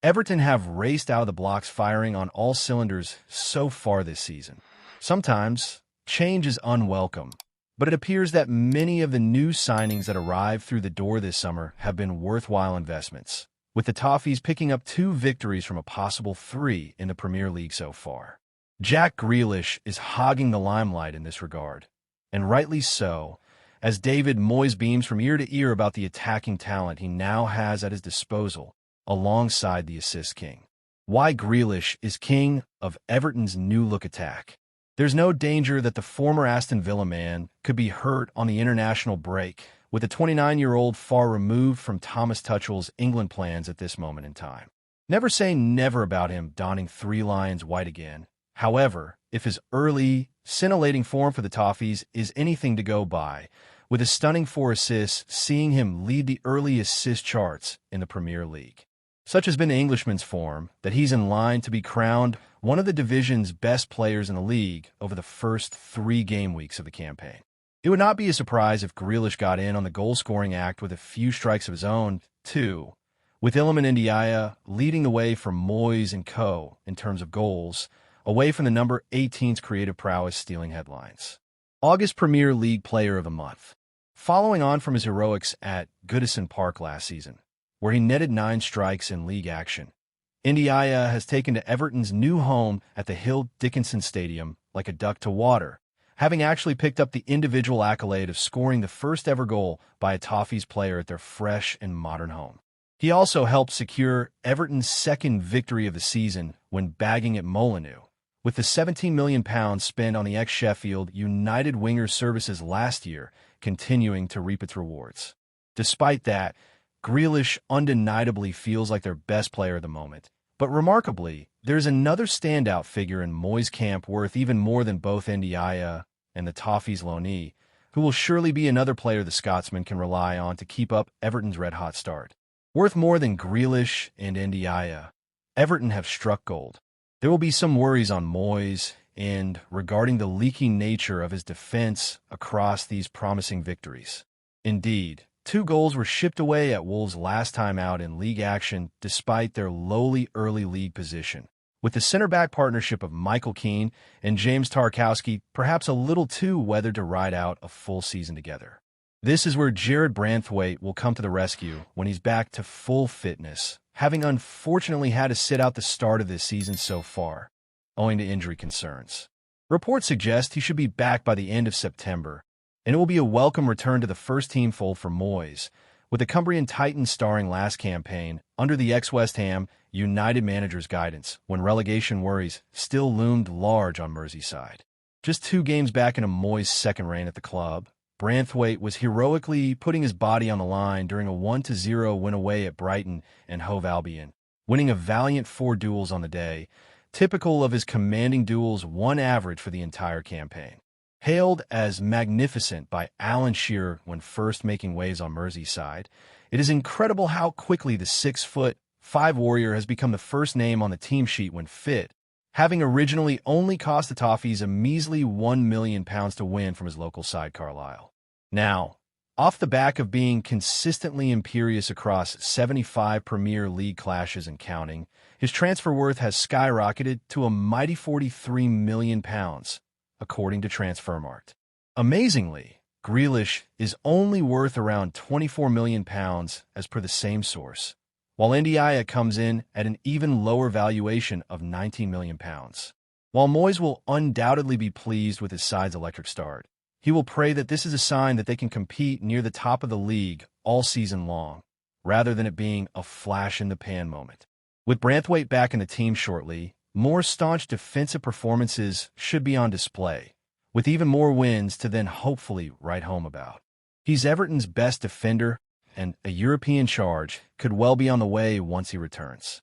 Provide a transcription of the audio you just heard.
Everton have raced out of the blocks firing on all cylinders so far this season. Sometimes, change is unwelcome, but it appears that many of the new signings that arrived through the door this summer have been worthwhile investments, with the Toffees picking up 2 victories from a possible 3 in the Premier League so far. Jack Grealish is hogging the limelight in this regard, and rightly so, as David Moyes beams from ear to ear about the attacking talent he now has at his disposal, alongside the assist king. Why Grealish is king of Everton's new-look attack. There's no danger that the former Aston Villa man could be hurt on the international break, with the 29-year-old far removed from Thomas Tuchel's England plans at this moment in time. Never say never about him donning 3 lions white again. However, if his early, scintillating form for the Toffees is anything to go by, with a stunning 4 assists seeing him lead the early assist charts in the Premier League. Such has been the Englishman's form that he's in line to be crowned one of the division's best players in the league over the first 3 game weeks of the campaign. It would not be a surprise if Grealish got in on the goal-scoring act with a few strikes of his own, too, with Grealish and Ndiaye leading the way for Moyes and co. in terms of goals, away from the number 18's creative prowess stealing headlines. August Premier League Player of the Month. Following on from his heroics at Goodison Park last season, where he netted 9 strikes in league action, Ndiaye has taken to Everton's new home at the Hill Dickinson Stadium like a duck to water, having actually picked up the individual accolade of scoring the first ever goal by a Toffees player at their fresh and modern home. He also helped secure Everton's 2nd victory of the season when bagging at Molineux, with the £17 million spent on the ex-Sheffield United winger's services last year continuing to reap its rewards. Despite that, Grealish undeniably feels like their best player at the moment. But remarkably, there's another standout figure in Moyes' camp worth even more than both Ndiaye and the Toffees loanee, who will surely be another player the Scotsman can rely on to keep up Everton's red-hot start. Worth more than Grealish and Ndiaye, Everton have struck gold. There will be some worries on Moyes and regarding the leaky nature of his defense across these promising victories. Indeed, 2 goals were shipped away at Wolves' last time out in league action despite their lowly early league position, with the center-back partnership of Michael Keane and James Tarkowski perhaps a little too weathered to ride out a full season together. This is where Jarrad Branthwaite will come to the rescue when he's back to full fitness, having unfortunately had to sit out the start of this season so far, owing to injury concerns. Reports suggest he should be back by the end of September, and it will be a welcome return to the first-team fold for Moyes, with the Cumbrian Titans starring last campaign under the ex-West Ham United manager's guidance when relegation worries still loomed large on Merseyside. Just 2 games back into Moyes' second reign at the club, Branthwaite was heroically putting his body on the line during a 1-0 win away at Brighton and Hove Albion, winning a valiant 4 duels on the day, typical of his commanding duels 1 average for the entire campaign. Hailed as magnificent by Alan Shearer when first making waves on Merseyside, it is incredible how quickly the 6'5" warrior has become the first name on the team sheet when fit, having originally only cost the Toffees a measly £1 million to win from his local side Carlisle. Now, off the back of being consistently imperious across 75 Premier League clashes and counting, his transfer worth has skyrocketed to a mighty £43 million, according to Transfermarkt. Amazingly, Grealish is only worth around £24 million as per the same source, while Ndiaye comes in at an even lower valuation of £19 million. While Moyes will undoubtedly be pleased with his side's electric start, he will pray that this is a sign that they can compete near the top of the league all season long, rather than it being a flash-in-the-pan moment. With Branthwaite back in the team shortly, more staunch defensive performances should be on display, with even more wins to then hopefully write home about. He's Everton's best defender, and a European charge could well be on the way once he returns.